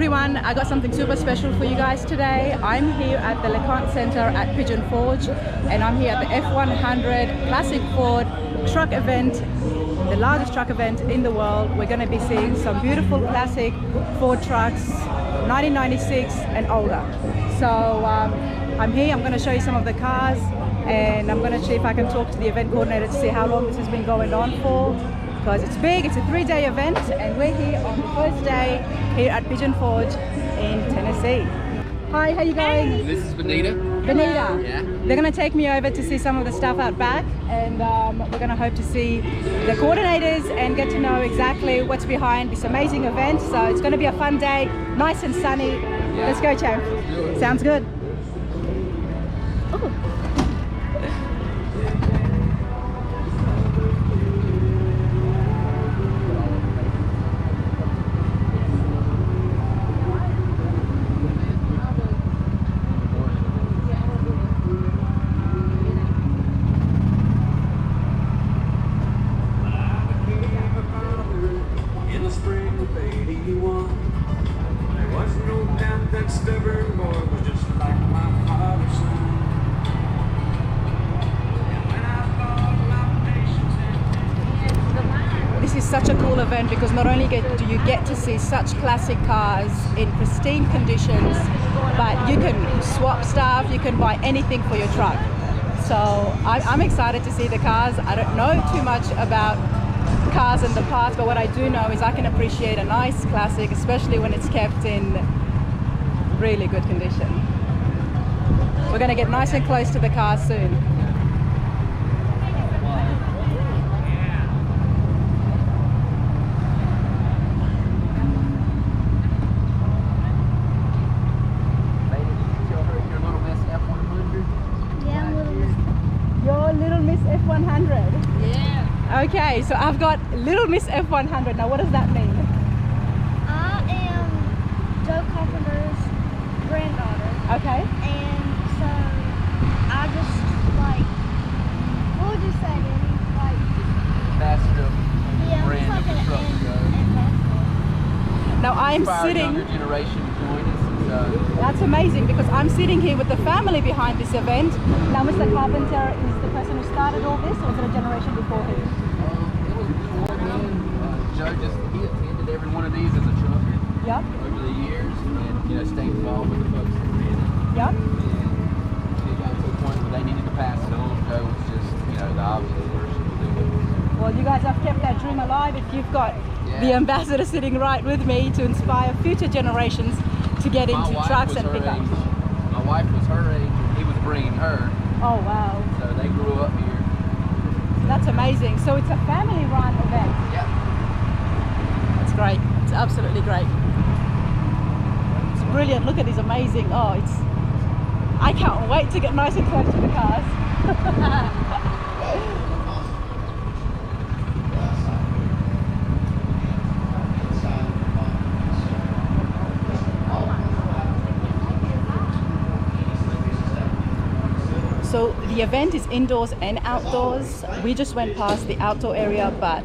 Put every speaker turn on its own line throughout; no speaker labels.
everyone, I got something super special for you guys today. I'm here at the LeConte Center at Pigeon Forge, and I'm here at the F100 Classic Ford truck event, the largest truck event in the world. We're going to be seeing some beautiful classic Ford trucks, 1996 and older. So I'm here, I'm going to show you some of the cars, and I'm going to see if I can talk to the event coordinator to see how long this has been going on for. Because it's big, it's a 3-day event, and we're here on the first day here at Pigeon Forge in Tennessee. Hi, how you going?
Hey. This is Benita.
Benita.
Yeah.
They're going to take me over to see some of the stuff out back, and we're going to hope to see the coordinators and get to know exactly what's behind this amazing event. So it's going to be a fun day, nice and sunny. Yeah. Let's go, champ. Sounds good. Ooh. Such a cool event because not only do you get to see such classic cars in pristine conditions, but you can swap stuff, you can buy anything for your truck. So I'm excited to see the cars. I don't know too much about cars and the parts, but what I do know is I can appreciate a nice classic, especially when it's kept in really good condition. We're going to get nice and close to the cars soon. F100. Yeah. Okay, so I've got Little Miss F100. Now, what does that mean?
I am Joe Carpenter's granddaughter.
Okay.
And so I just what would you say, Danny?
Ambassador.
Yeah,
Brand
like
of the truck.
Now I'm sitting.
Younger generation join us.
That's amazing because I'm sitting here with the family behind this event. Now, Mr. Carpenter is the person who started all this, or was it a generation before him?
It was before him. Joe he attended every one of these as a trucker.
Yep.
Over the years, and stayed involved with the folks that ran it.
Yep.
And it got to the point where they needed to pass it on. Joe was just the obvious person to do it.
Well, you guys have kept that dream alive if you've got the ambassador sitting right with me to inspire future generations to get into trucks and pickups.
My wife was her age and he was bringing her.
Oh wow.
So they grew up here.
That's amazing. So it's a family run event.
Yeah.
That's great. It's absolutely great. It's brilliant. Look at this amazing. I can't wait to get nice and close to the cars. So the event is indoors and outdoors. We just went past the outdoor area, but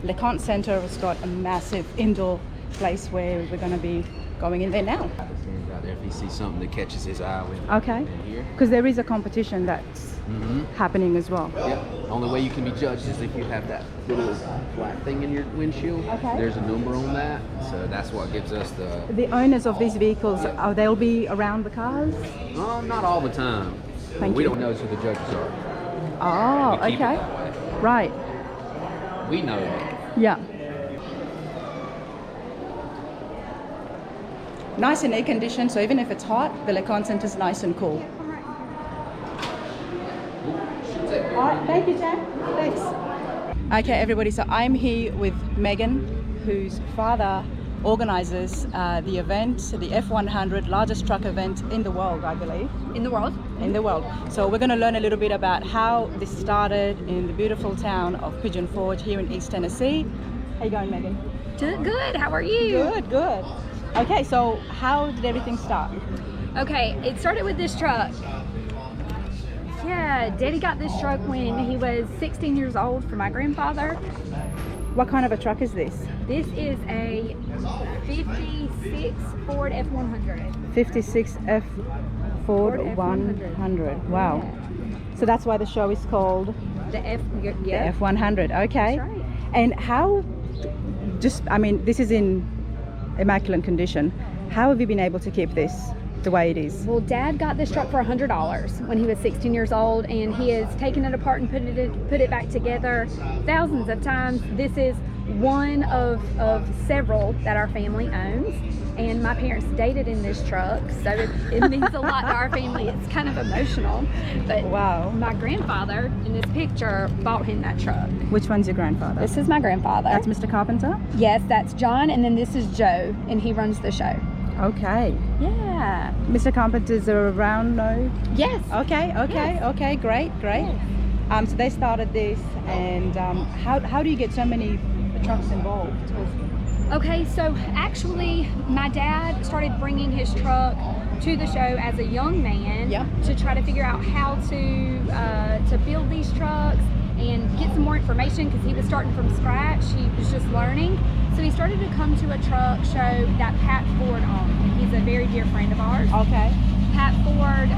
LeConte Center has got a massive indoor place where we're going to be going in there now.
Stands out there if he sees something that catches his eye with
okay. Because there is a competition that's happening as well.
Yeah. The only way you can be judged is if you have that little black thing in your windshield. Okay. There's a number on that, so that's what gives us the owners of these vehicles. They'll be around the cars. Not all the time. We don't know who the judges are.
Oh, okay. Right.
We know that.
Yeah. Nice and air conditioned, so even if it's hot, the LeConte Center is nice and cool. All right, thank you, Jan. Thanks. Okay, everybody, so I'm here with Megan, whose father organizes the event, the F100 largest truck event in the world, I believe.
In the world?
In the world. So we're going to learn a little bit about how this started in the beautiful town of Pigeon Forge here in East Tennessee. How you going, Megan?
Doing good. How are you?
Good, good. Okay, so how did everything start?
Okay, it started with this truck. Yeah, Daddy got this truck when he was 16 years old for my grandfather.
what kind of a truck is this?
This is a 56 Ford F100.
56 F Ford 100. Wow. So that's why the show is called
The
the F100. Okay.
That's right.
And how, this is in immaculate condition. How have you been able to keep this the way it is?
Well, Dad got this truck for $100 when he was 16 years old, and he has taken it apart and put it back together thousands of times. This is one of several that our family owns, and my parents dated in this truck, so it means a lot to our family. It's kind of emotional, but
Wow.
my grandfather in this picture bought him that truck.
Which one's your grandfather?
This is my grandfather.
That's Mr. Carpenter?
Yes, that's John, and then this is Joe, and he runs the show.
Okay.
Yeah.
Mr. Carpenter's around, no?
Yes.
Okay, great. So they started this, and how do you get so many trucks involved?
Okay, so actually my dad started bringing his truck to the show as a young man to try to figure out how to build these trucks and get some more information, because he was starting from scratch. He was just learning. So he started to come to a truck show that Pat Ford owned. He's a very dear friend of ours.
Okay.
Pat Ford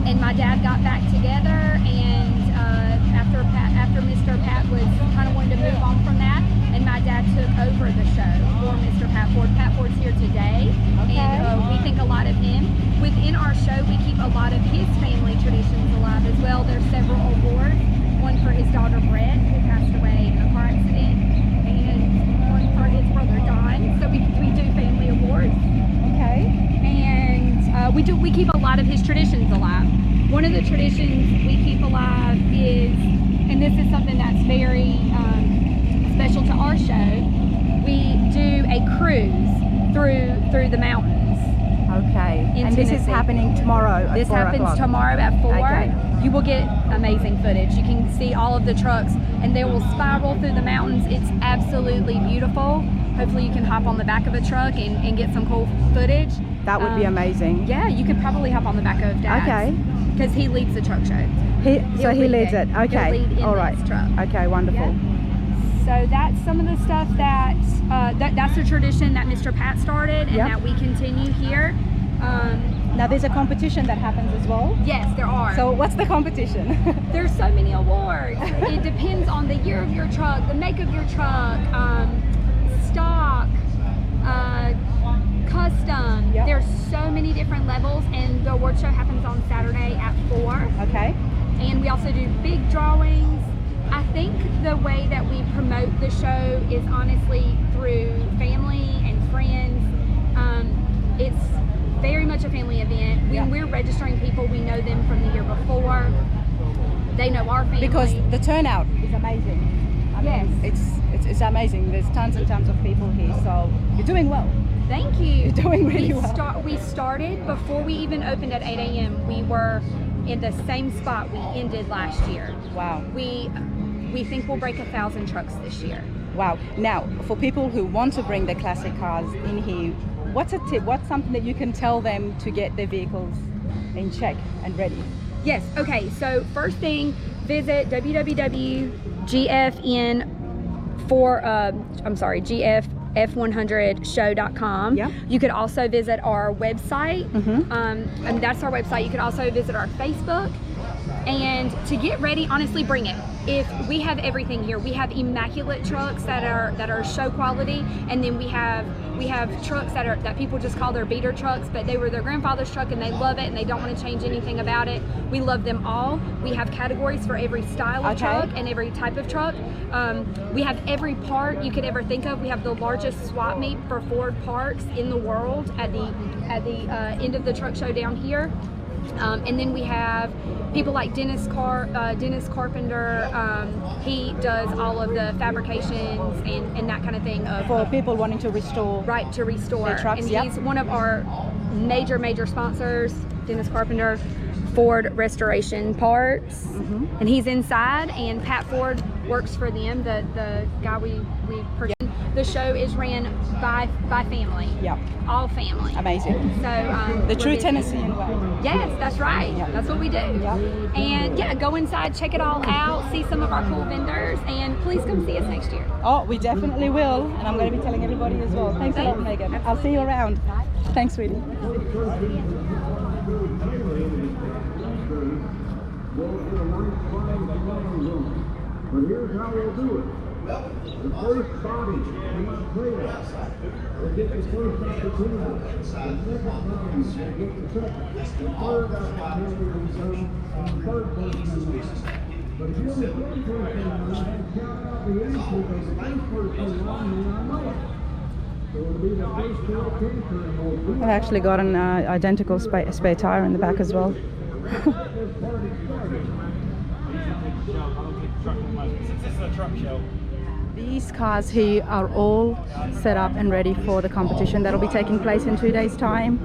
and my dad got back together, and after Mr. Pat was kind of wanting to move on from that, and my dad took over the show for Mr. Pat Ford. Pat Ford's here today, and we think a lot of him. Within our show, we keep a lot of his family traditions alive as well. There's several awards, one for his daughter Brett, who passed away in a car accident, and one for his brother Don. So we do family awards.
Okay.
And we keep a lot of his traditions alive. One of the traditions we keep alive is, and this is something that's very special to our show, we do a cruise through the mountains.
Okay.
In
And this is
Tennessee.
happening tomorrow at
This
4
happens
o'clock.
tomorrow at 4.
Okay.
You will get amazing footage. You can see all of the trucks, and they will spiral through the mountains. It's absolutely beautiful. Hopefully you can hop on the back of a truck and get some cool footage.
That would be amazing.
Yeah, you could probably hop on the back of Dad's.
Okay.
Because he leads the truck show.
He
He'll lead
leads it.
He'll
Okay.
lead in
All right.
this truck.
Okay, wonderful.
Yeah. So that's some of the stuff that's a tradition that Mr. Pat started, and that we continue here.
Now there's a competition that happens as well.
Yes, there are.
So what's the competition?
There's so many awards. It depends on the year of your truck, the make of your truck, stock, custom.
Yep.
There's so many different levels, and the award show happens on Saturday at 4.
Okay.
And we also do big drawings. I think the way that we promote the show is honestly through family and friends. It's very much a family event. When we're registering people, we know them from the year before. They know our family.
Because the turnout is amazing. I mean, it's amazing. There's tons and tons of people here, so you're doing well.
Thank you.
You're doing really well.
We started before we even opened at 8 a.m. We were in the same spot we ended last year.
Wow.
We think we'll break 1,000 trucks this year.
Wow. Now, for people who want to bring their classic cars in here, what's a tip? What's something that you can tell them to get their vehicles in check and ready?
Yes. Okay. So first thing, visit GF100show.com.
Yeah.
You could also visit our website. And that's our website. You could also visit our Facebook. And to get ready, honestly, bring it. If we have everything here, we have immaculate trucks that are show quality, and then we have trucks that people just call their beater trucks, but they were their grandfather's truck and they love it and they don't want to change anything about it. We love them all. We have categories for every style of truck and every type of truck. We have every part you could ever think of. We have the largest swap meet for Ford parts in the world at the end of the truck show down here. And then we have people like Dennis Carpenter. He does all of the fabrications and that kind of thing.
For people wanting to restore.
Right, to restore.
Their trucks,
and he's one of our major sponsors, Dennis Carpenter, Ford Restoration Parts. And he's inside, and Pat Ford works for them, the guy we purchased. the show is ran by family.
Yep.
All family.
Amazing.
So
The
we're
true
busy.
Tennessean way.
Yes, that's right.
Yep.
That's what we do.
Yep.
And yeah, go inside, check it all out, see some of our cool vendors, and please come see us next year.
Oh, we definitely will, and I'm going to be telling everybody as well. Thanks a lot, Megan. I'll see you around. Thanks, sweetie.
But here's how we'll do it. The first body, each player, will get the first opportunity. The second body will get the second. The third opportunity will come on the third person. But if you're the first person, you count out the answer because the first person won may not know it. So it'll be the first to attention.
I've actually got an identical spare tire in the back as well. These cars here are all set up and ready for the competition that'll be taking place in 2 days' time.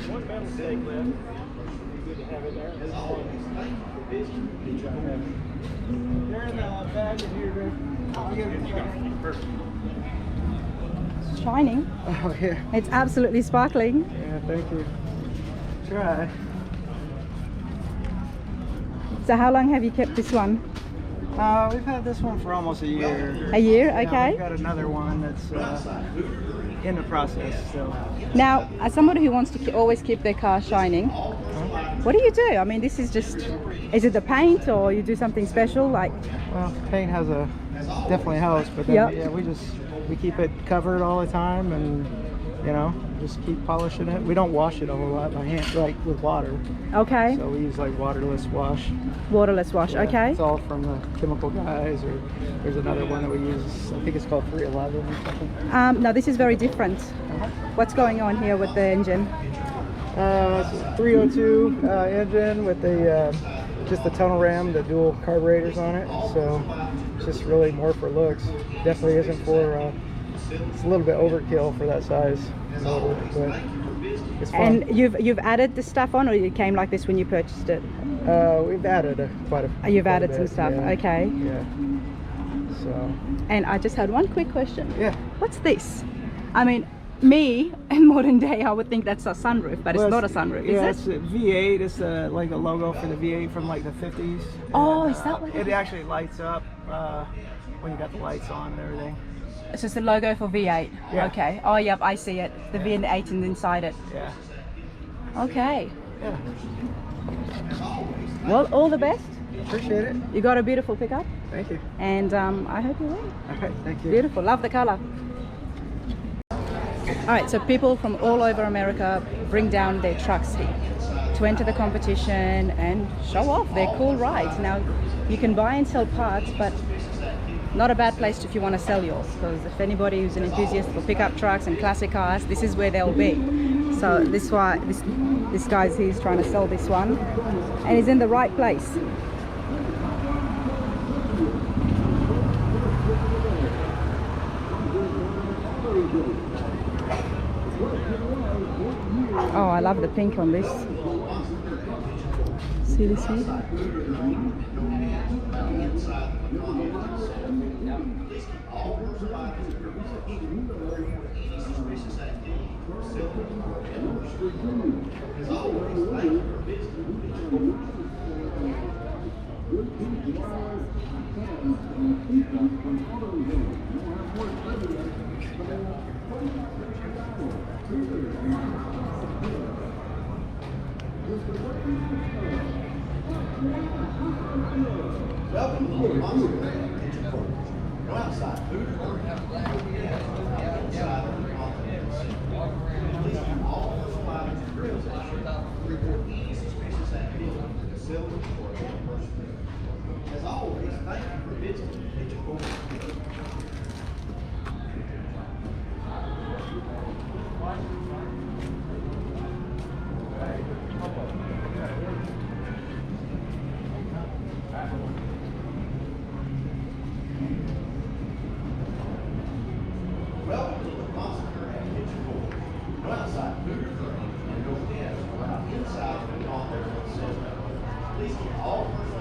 One metal stake left. Good to have it there. They're in the bag in here, Greg. Oh, you got it. Perfect.
It's shining.
Oh, yeah.
It's absolutely sparkling.
Yeah, thank you. Try.
So how long have you kept this one?
We've had this one for almost a year.
A year,
Yeah,
okay.
we've got another one that's in the process still.
Now, as somebody who wants to always keep their car shining, what do you do? I mean, this is just, is it the paint or you do something special like?
Well, paint has definitely helps, but then
Yep.
yeah, we keep it covered all the time, and just keep polishing it. We don't wash it a whole lot by hand, like with water.
Okay.
So we use like waterless wash.
Waterless wash,
Yeah,
okay.
It's all from the chemical guys, or there's another one that we use. I think it's called 311 or something.
No, this is very different. What's going on here with the engine?
It's a 302 engine with the just the tunnel ram, the dual carburetors on it. So it's just really more for looks. Definitely isn't for. It's a little bit overkill for that size motor, but it's fun.
And you've added the stuff on, or it came like this when you purchased it?
We've added quite a.
You've
quite a
added some
bit,
stuff,
yeah.
okay.
Yeah. So.
And I just had one quick question.
Yeah.
What's this? I mean, me in modern day, I would think that's a sunroof, but
Well,
it's not a sunroof,
yeah,
is it?
it's a V8. It's like a logo for the V8 from like the 50s.
Oh,
And,
is that what
it actually lights up when you got the lights on and everything.
It's just the logo for V8.
Yeah.
Okay. Oh, yep, I see it. The V8 and inside it.
Yeah.
Okay.
Yeah.
Well, all the best.
Appreciate it.
You got a beautiful pickup,
Thank you.
and I hope you win.
Okay. Thank you.
Beautiful. Love the color. All right, so people from all over America bring down their trucks here to enter the competition and show off their cool rides. Now, you can buy and sell parts, but not a bad place if you want to sell yours, because if anybody who's an enthusiast for pickup trucks and classic cars, this is where they'll be. So this guy's he's trying to sell this one, and he's in the right place. Oh, I love the pink on this. See this here?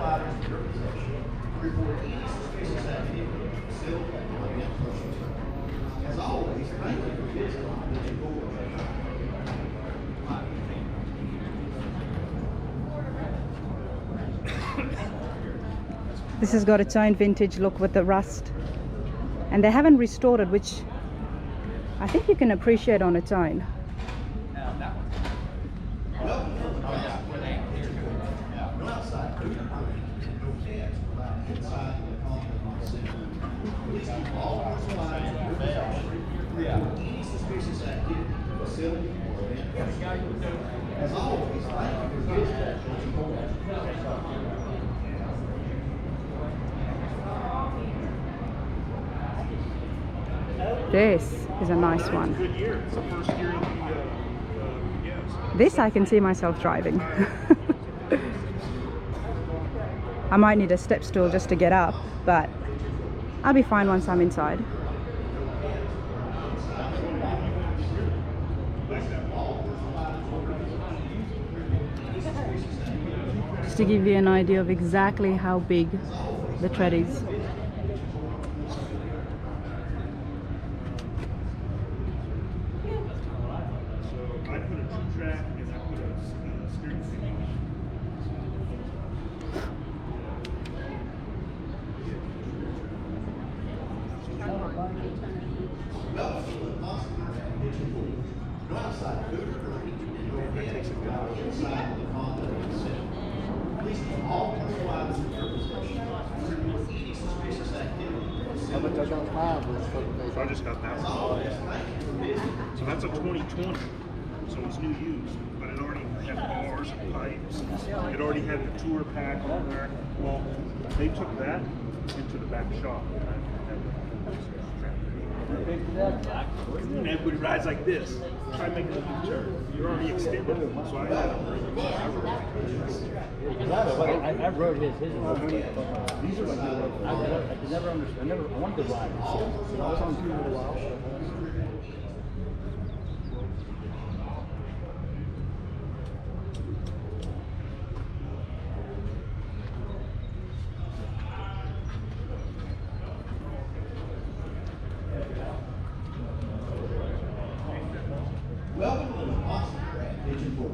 items in your possession, report any suspicious activity, facility, or event personally. As always, thank you for visiting Pigeon Forge.
This has got its own vintage look with the rust, and they haven't restored it, which I think you can appreciate on its own.
Any suspicious activity, facility, or event. As always, thank you for visiting Pigeon Forge.
This is a nice one.
Good year. It's the first year in the yes.
This I can see myself driving. I might need a step stool just to get up, but I'll be fine once I'm inside. Just to give you an idea of exactly how big the tread is.
I put a two track and I put a steering wheel.
No outside food or drink, and no pets allowed inside the conduct of the center. Please keep all personal items in your possession. Report any suspicious activity.
So I just got that one. So that's a 2020. So it's new used, but it already had bars and pipes. It already had the tour pack on there. Well, they took that into the back shop. And everybody rides like this. Try making a U-turn. You're already extended. So I had
I rode his. These are like I could never understand. I wanted to ride. So I was on tour for a while.
Welcome to the Monster at Pigeon Forge.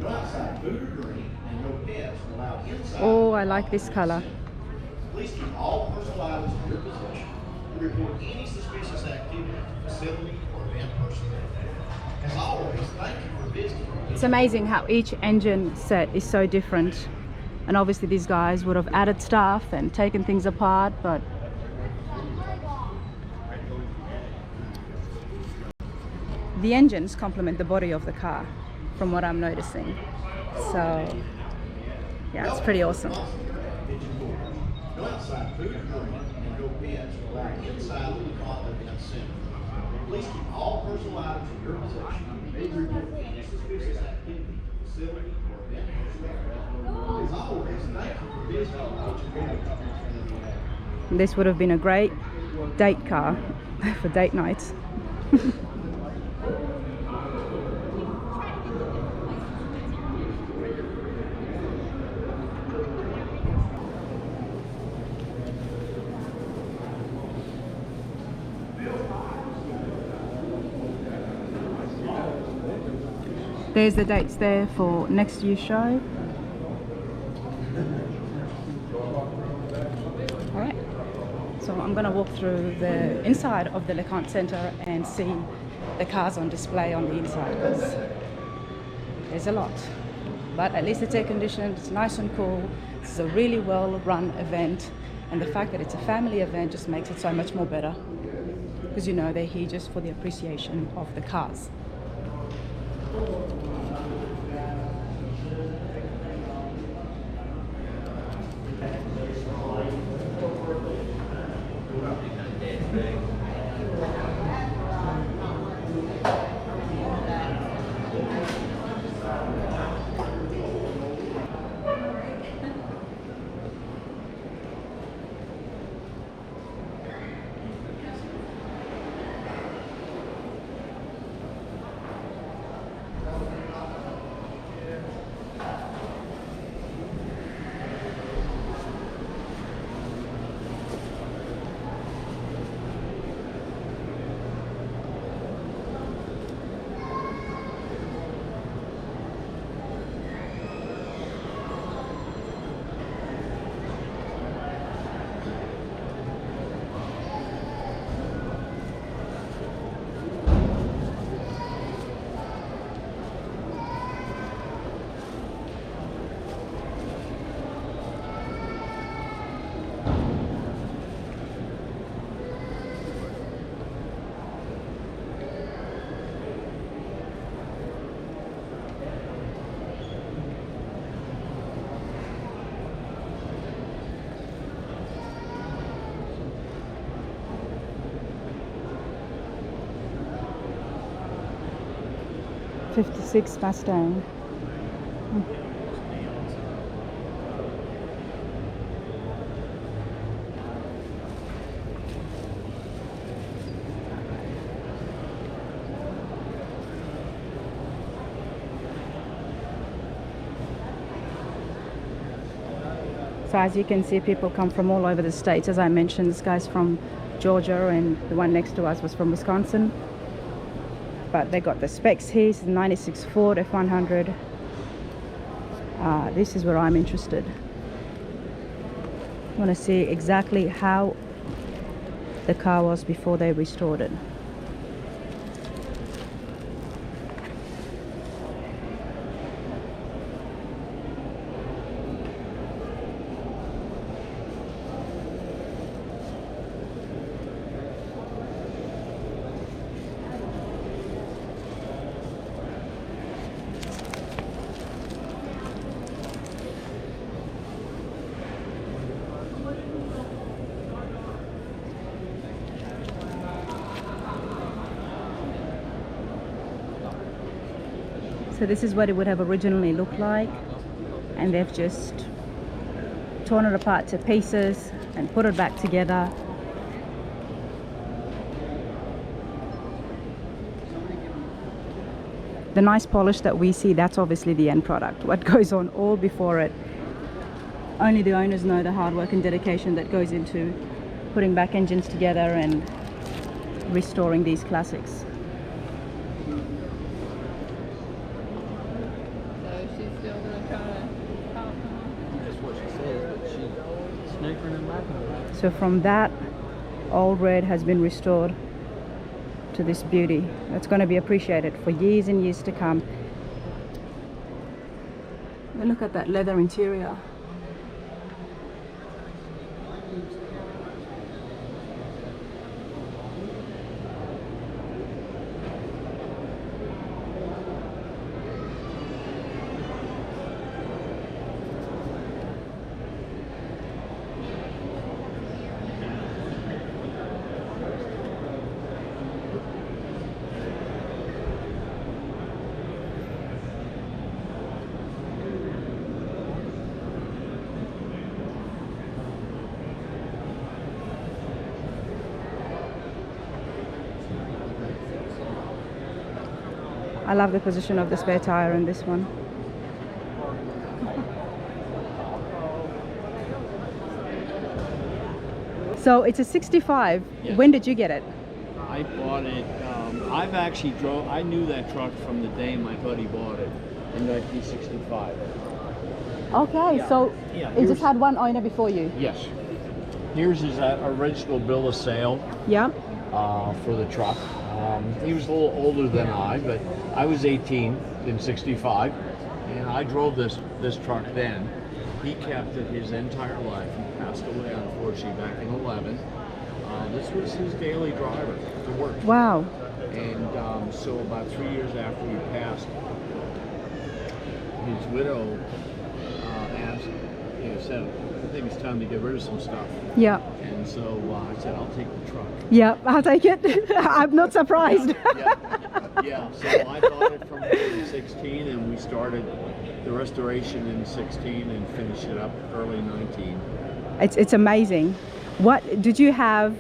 No outside food or drink, and no pets allowed inside.
Oh, I like this color.
Please keep all personal items in your possession. Report any suspicious activity, facility, or event personnel. As always, thank you for visiting.
It's amazing how each engine set is so different. And obviously these guys would have added stuff and taken things apart, but the engines complement the body of the car, from what I'm noticing. So, yeah, it's pretty awesome.
No outside food or drink, and no pets allowed inside the conduct event center. Please keep all personal items in your possession. Report any suspicious activity, facility, or event personnel. As always, thank you for visiting Pigeon Forge.
This would have been a great date car for date nights. There's the dates there for next year's show. Alright, so I'm going to walk through the inside of the LeConte Centre and see the cars on display on the inside, because there's a lot. But at least it's air conditioned, it's nice and cool, it's a really well run event, and the fact that it's a family event just makes it so much more better, because you know they're here just for the appreciation of the cars. 56 Mustang. So as you can see, people come from all over the states. As I mentioned, this guy's from Georgia and the one next to us was from Wisconsin. But they got the specs here. It's a 96 Ford F100. This is where I'm interested. I want to see exactly how the car was before they restored it. So this is what it would have originally looked like, and they've just torn it apart to pieces and put it back together. The nice polish that we see, that's obviously the end product. What goes on all before it, only the owners know the hard work and dedication that goes into putting back engines together and restoring these classics. So from that, old red has been restored to this beauty that's going to be appreciated for years and years to come. And look at that leather interior. I love the position of the spare tire in this one. So it's a 65.
Yes.
When did you get it?
I bought it, I knew that truck from the day my buddy bought it in 1965.
Okay,
Yeah.
so
Yeah,
it just had one owner before you?
Yes. Here's his original bill of sale
Yeah.
for the truck. He was a little older than I, but I was 18 in 65, and I drove this truck then. He kept it his entire life. He passed away, unfortunately, back in 11. This was his daily driver to work.
Wow.
And so about 3 years after he passed, his widow said, I think it's time to get rid of some stuff.
Yeah.
And so I said, I'll take the truck.
Yeah, I'll take it. I'm not surprised.
Yeah. So I bought it from him in 16, and we started the restoration in 16 and finished it up early 19.
It's amazing. What did you have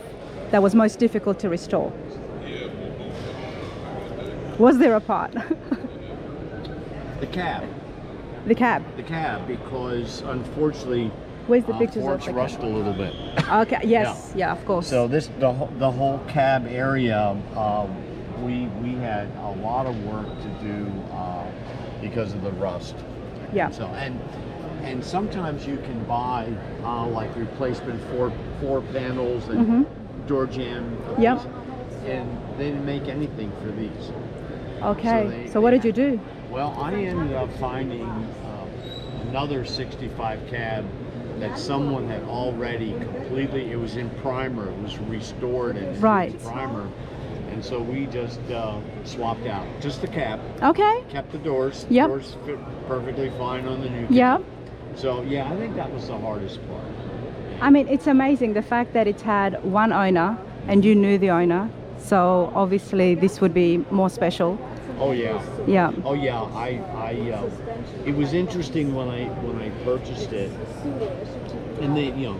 that was most difficult to restore? Was there a part?
The cab.
The cab.
The cab, because unfortunately,
Where's the pictures of
forks
the
rust
cab?
a little bit.
Okay. Yes. Yeah. Of course.
So the whole cab area, we had a lot of work to do because of the rust.
Yeah.
So and sometimes you can buy like replacement floor panels and door jamb.
Yep.
And they didn't make anything for these.
Okay. So what did you do?
Well, I ended up finding another 65 cab that someone had already completely, it was in primer, it was restored and
Right.
it was primer. And so we just swapped out just the cab,
Okay.
kept the doors.
Yep.
Doors fit perfectly fine on the new cab.
Yeah.
So yeah, I think that was the hardest part.
I mean, it's amazing the fact that it's had one owner and you knew the owner. So obviously this would be more special.
Oh yeah.
Yeah.
Oh yeah. It was interesting when I purchased it, and they, you know,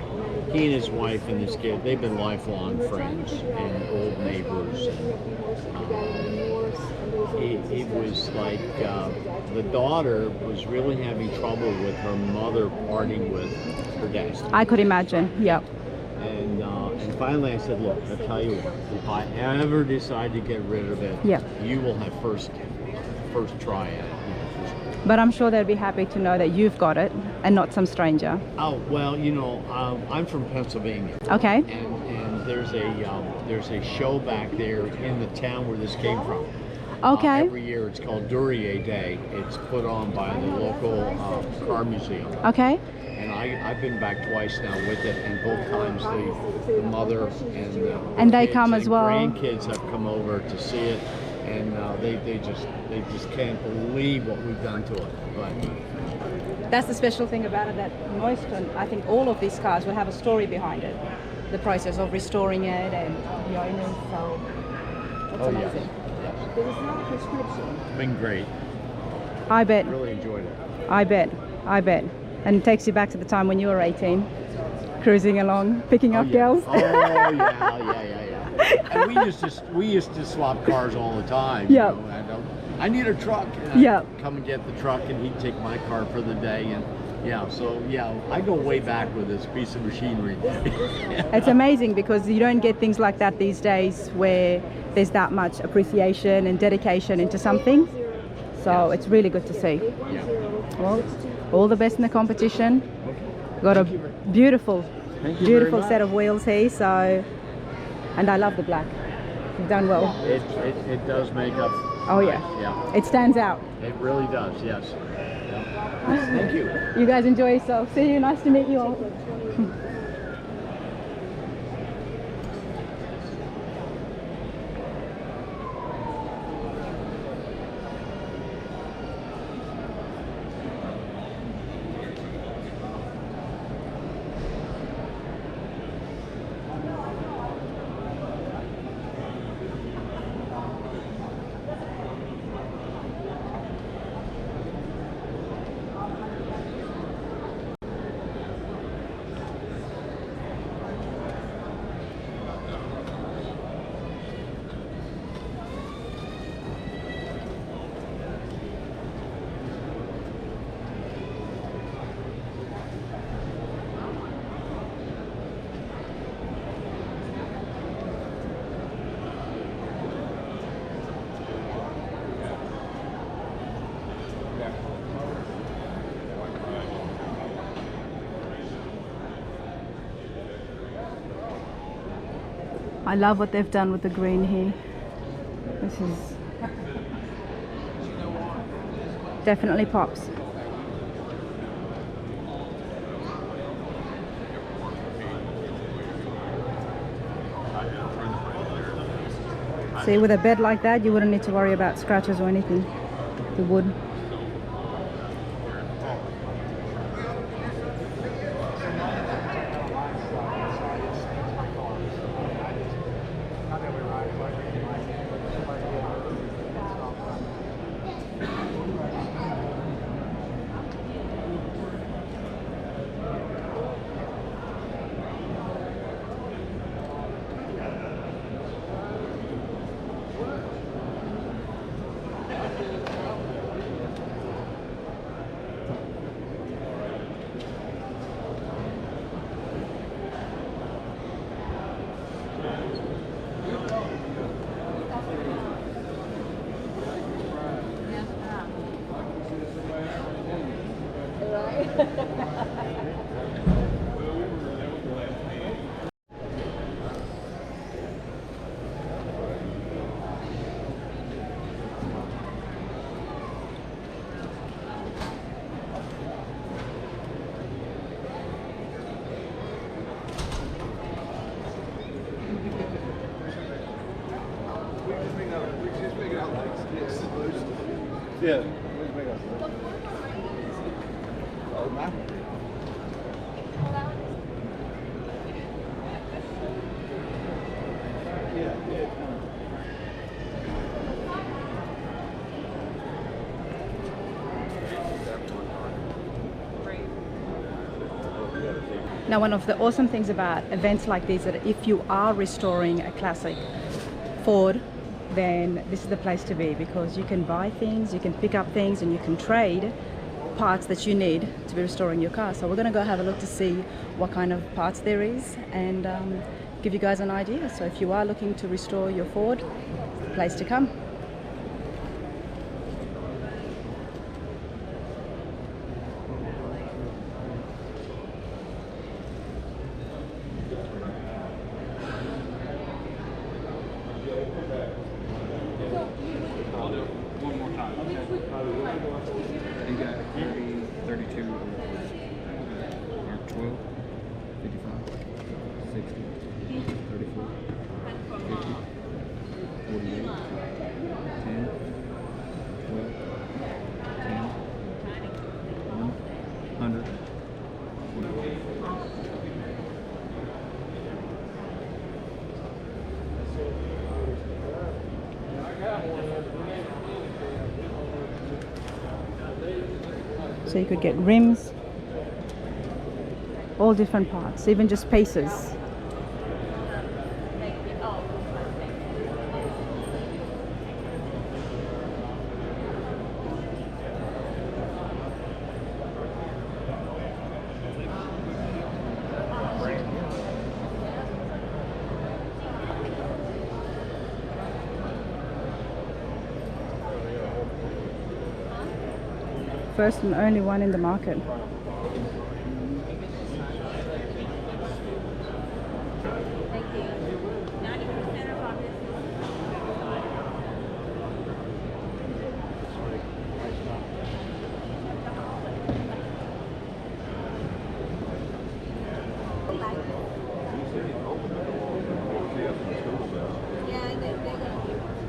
he and his wife and his kid, they've been lifelong friends and old neighbors. It was like the daughter was really having trouble with her mother partying with her dad.
I could imagine. Yeah.
And finally I said, look, I'll tell you what, if I ever decide to get rid of it,
Yeah.
you will have first try at it.
But I'm sure they'd be happy to know that you've got it and not some stranger.
Oh, well, you know, I'm from Pennsylvania.
Okay.
And there's a show back there in the town where this came from.
Okay.
Every year it's called Duryea Day. It's put on by the local car museum.
Okay.
And I've been back twice now with it, and both times the mother and
they
kids
come as
and
well.
grandkids have come over to see it, and they just can't believe what we've done to it. But
That's the special thing about it, that most, I think all of these cars will have a story behind it. The process of restoring it and the owners, so that's amazing.
Yes. It's been great.
I bet.
Really enjoyed it.
I bet. And it takes you back to the time when you were 18, cruising along, picking up girls.
Oh yeah. And we used to swap cars all the time.
Yeah.
You know, and, I need a truck. And
Yeah.
I'd come and get the truck, and he'd take my car for the day. And I go way back with this piece of machinery.
It's amazing because you don't get things like that these days where there's that much appreciation and dedication into something. So it's really good to see.
Yeah.
Well, all the best in the competition.
Okay.
Got a beautiful,
Thank you
beautiful
very
set
much.
of wheels here. So, and I love the black. You've done well.
It does make up.
Oh yeah.
Yeah.
It stands out.
It really does. Yes. Yeah. Thank you.
You guys enjoy yourself. See you. Nice to meet you all. I love what they've done with the green here. This is definitely pops. See, with a bed like that, you wouldn't need to worry about scratches or anything. The wood.
Yeah.
Now, one of the awesome things about events like these, that if you are restoring a classic Ford, then this is the place to be, because you can buy things, you can pick up things, and you can trade parts that you need to be restoring your car. So we're going to go have a look to see what kind of parts there is, and give you guys an idea. So if you are looking to restore your Ford, it's the place to come.
You got 30, 32, or 12, 55, 60, 34, 50, 48, 10, 12, 10, 100.
So you could get rims, all different parts, even just pieces. First and only one in the market.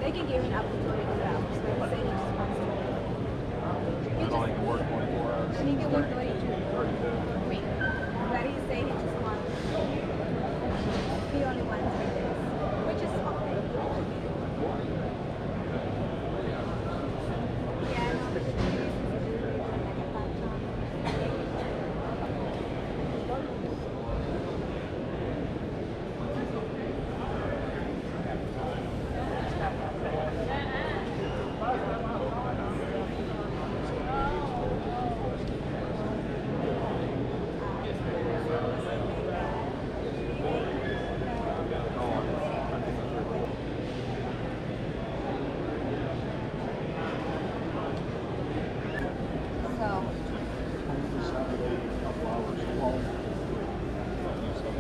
They can give me up to 24 hours. And he can work 32. Wait. But he's saying he just wants. He only wants 3 days. Which is okay. Yeah, I know, but the thing is, like a part-time.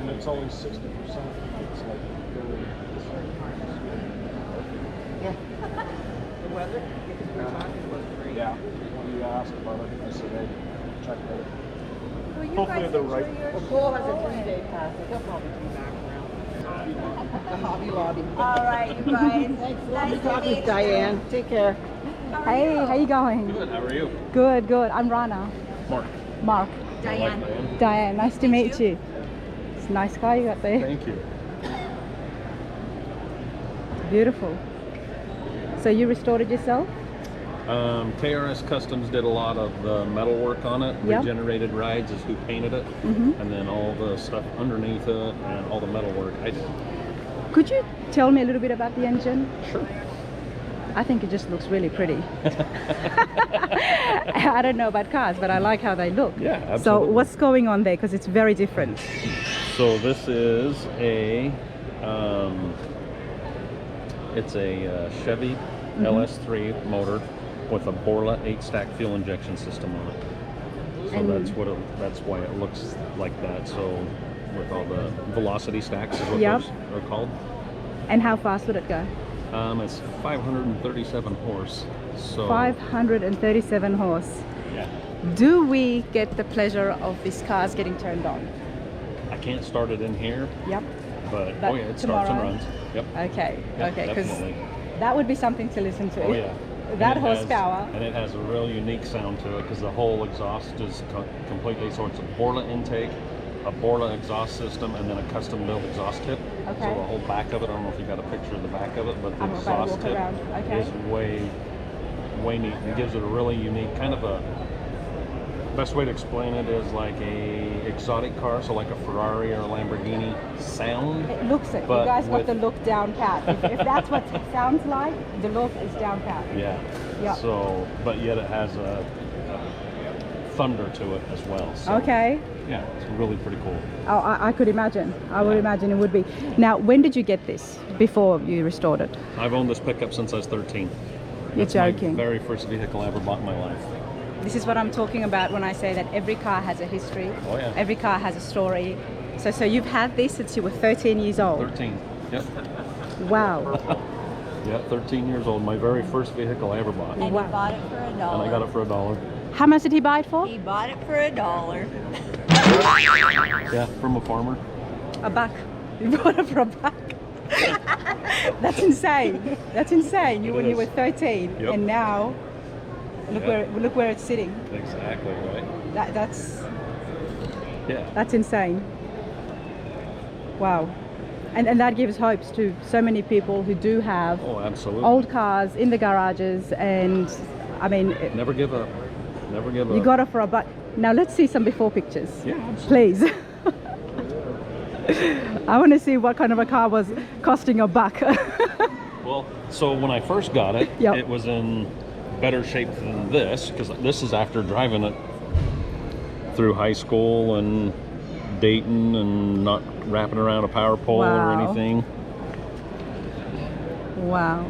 And it's only 60%. It's like
The weather, because we were talking was great.
yeah. When you asked about it, I said, hey, check it out.
Well, you
Hopefully
guys
they're
enjoy
right.
your
Well, Cole has a
show
3-day pass. He'll probably come back around. The Hobby Lobby.
All right, you guys.
Lovely
Nice
talking
to
to
meet
Diane. Take care.
you. How are
Hey,
you?
how you going?
Good, how are you?
Good, good. I'm Rana.
Mark.
Mark.
Diane.
Diane, nice to meet you. It's a nice car you got there.
Thank you.
Beautiful. So you restored it yourself?
KRS Customs did a lot of the metal work on it.
Yep.
Regenerated Rides is who painted it. And then all the stuff underneath it and all the metal work I did.
Could you tell me a little bit about the engine?
Sure.
I think it just looks really pretty. I don't know about cars, but I like how they look.
Yeah,
So
absolutely.
what's going on there? Because it's very different.
So this is a it's a Chevy LS3 motor with a Borla 8-stack fuel injection system on it. So
And-
that's why it looks like that. So with all the velocity stacks is what
Yep.
those are called.
And how fast would it go?
It's 537 horse. So
537 horse.
yeah.
Do we get the pleasure of these cars getting turned on?
I can't start it in here,
Yep.
but
But
oh yeah, it starts and
tomorrow?
runs. Yep.
Okay.
Yep,
Okay. Because
definitely.
that would be something to listen to.
Oh yeah.
That
And it has-
horsepower.
and it has a real unique sound to it because the whole exhaust is completely, so it's a Borla intake, a Borla exhaust system, and then a custom built exhaust tip.
Okay.
So the whole back of it, I don't know if you got a picture of the back of it, but the
I'm about to
exhaust
walk
tip
around. Okay.
is way neat. It gives it a really unique kind of a best way to explain it is like a exotic car, so like a Ferrari or a Lamborghini sound.
It looks it. You
But
guys got
with-
the look down pat. If that's what it sounds like, the look is down pat.
Yeah.
Yeah.
So, but yet it has a thunder to it as well. So,
Okay.
Yeah, it's really pretty cool.
Oh, I could imagine. I would imagine it would be. Now, when did you get this? Before you restored it?
I've owned this pickup since I was 13.
You're
That's my
joking.
very first vehicle I ever bought in my life.
This is what I'm talking about when I say that every car has a history.
Oh, yeah.
Every car has a story. So you've had this since you were 13 years old.
13. Yep.
Wow.
Yeah, 13 years old. My very first vehicle I ever bought.
And
Wow.
he bought it for $1.
And I got it for $1.
How much did he buy it for?
He bought it for $1.
Yeah, from a farmer.
A buck. You bought it for a buck. That's insane. That's insane. You
It
when you
is.
were 13,
Yep.
and now
Yeah.
look where it's sitting.
Exactly, right? Yeah.
That's insane. Wow. And that gives hopes to so many people who do have
Oh, absolutely.
old cars in the garages, and I mean,
Never give up. Never give up.
you got it for a buck. Now let's see some before pictures.
Yeah, absolutely.
Please. I want to see what kind of a car was costing a buck.
Well, so when I first got it,
Yep.
it was in better shape than this, because this is after driving it through high school and Dayton and not wrapping around a power pole or
Wow.
anything.
Wow.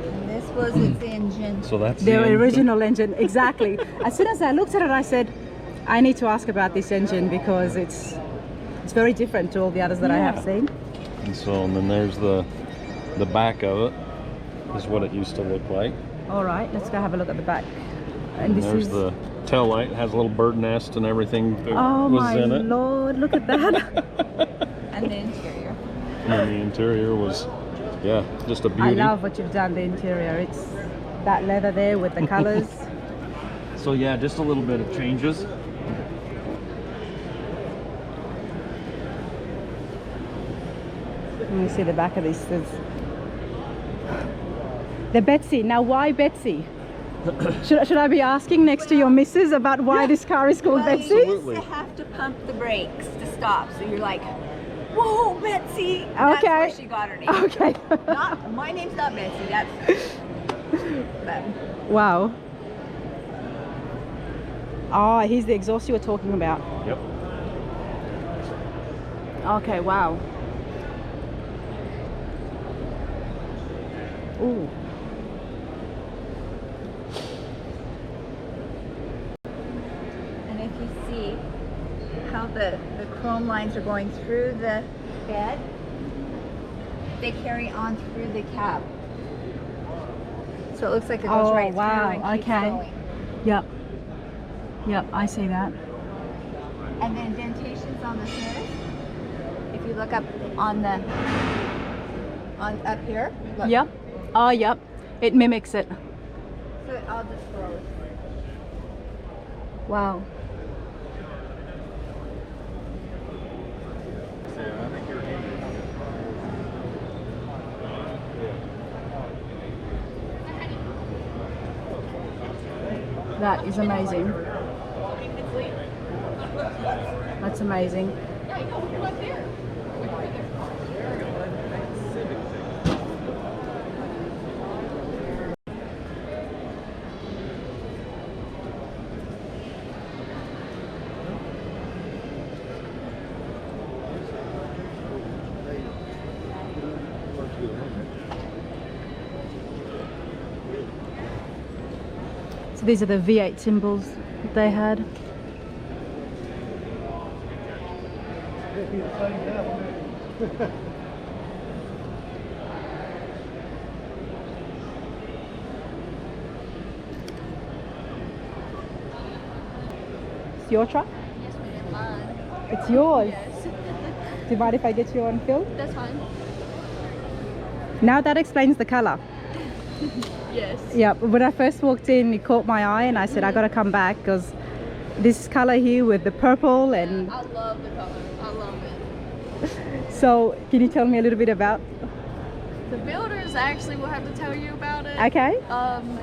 And this was its engine.
So that's
The
engine.
original engine, exactly. As soon as I looked at it, I said, I need to ask about this engine because it's very different to all the others that I have
Yeah.
seen.
And then there's the back of it, is what it used to look like.
All right, let's go have a look at the back. And this
There's
is.
the tail light, has a little bird nest and everything that
Oh
was
my
in it.
lord! Look at that.
And the interior.
And then the interior was, yeah, just a
I
beauty.
love what you've done. The interior. It's that leather there with the colors.
So yeah, just a little bit of changes.
Let me see the back of this. The Betsy. Now, why Betsy? Should I be asking next to your missus about why this car is called
Well,
Betsy?
you
Absolutely.
used to have to pump the brakes to stop, so you're like, whoa, Betsy. That's
Okay.
where she got her name.
Okay.
Not, my name's not Betsy, that's... But
Wow. Oh, here's the exhaust you were talking about.
Yep.
Okay, wow. Ooh.
and if you see how the chrome lines are going through the bed, they carry on through the cab. So it looks like it goes
Oh,
right
wow,
through and keeps
okay.
going.
Yep. Yep, I see that.
And the indentations on the hood, if you look up on the up here, look.
Yep. Oh, yep. It mimics it.
So it all just flows.
Wow. That is amazing. That's amazing. So these are the V8 symbols that they had. It's your truck?
Yes, ma'am.
It's yours.
Yes.
Do you mind if I get you on film?
That's fine.
Now that explains the color.
Yes.
Yeah, when I first walked in, it caught my eye, and I said I gotta come back because this color here with the purple and
I love the color. I love it.
so. Can you tell me a little bit about?
The builders actually will have to tell you about it.
Okay.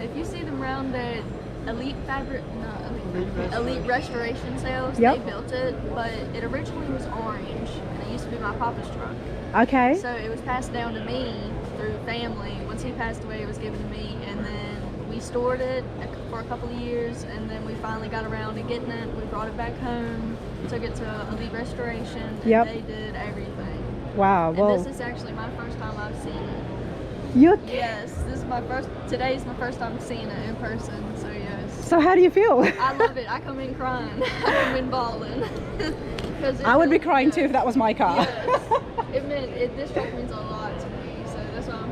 If you see them around the Elite Fabric, not Elite Elite Restoration Sales.
Yep.
They built it, but it originally was orange, and it used to be my papa's truck.
Okay.
So it was passed down to me through family. Once he passed away, it was given to me, and then we stored it for a couple of years, and then we finally got around to getting it. We brought it back home, took it to Elite Restoration, and
Yep.
they did everything.
Wow.
And
Well,
this is actually my first time I've seen it.
you're.
Yes, this is my first. Today's my first time seeing it in person. So yes,
So how do you feel?
I love it. I come in crying. I come in bawling. 'Cause it
I would be
really
crying too
does.
if that was my car.
Yes, this truck means a lot to me. So that's why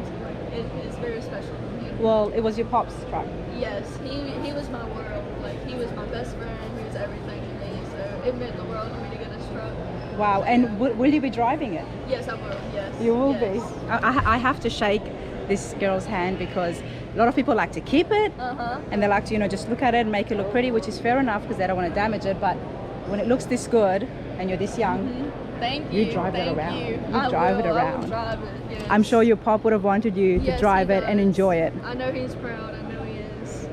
it's very special to me.
Well, it was your pop's truck.
Yes, he was my world. Like he was my best friend. He was everything to me. So it meant the world to me to get this truck.
Wow. And will you be driving it?
Yes, I will. Yes.
You will
yes.
be. I have to shake this girl's hand because a lot of people like to keep it and they like to, just look at it and make it look pretty, which is fair enough because they don't want to damage it. But when it looks this good and you're this young,
Thank you.
you drive it around.
You.
You drive it
I will
around.
drive it. Yes.
I'm sure your pop would have wanted you to
Yes,
drive
he
it and
does.
enjoy it.
I know he's proud. I know he is.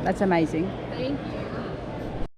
That's amazing.
Thank you.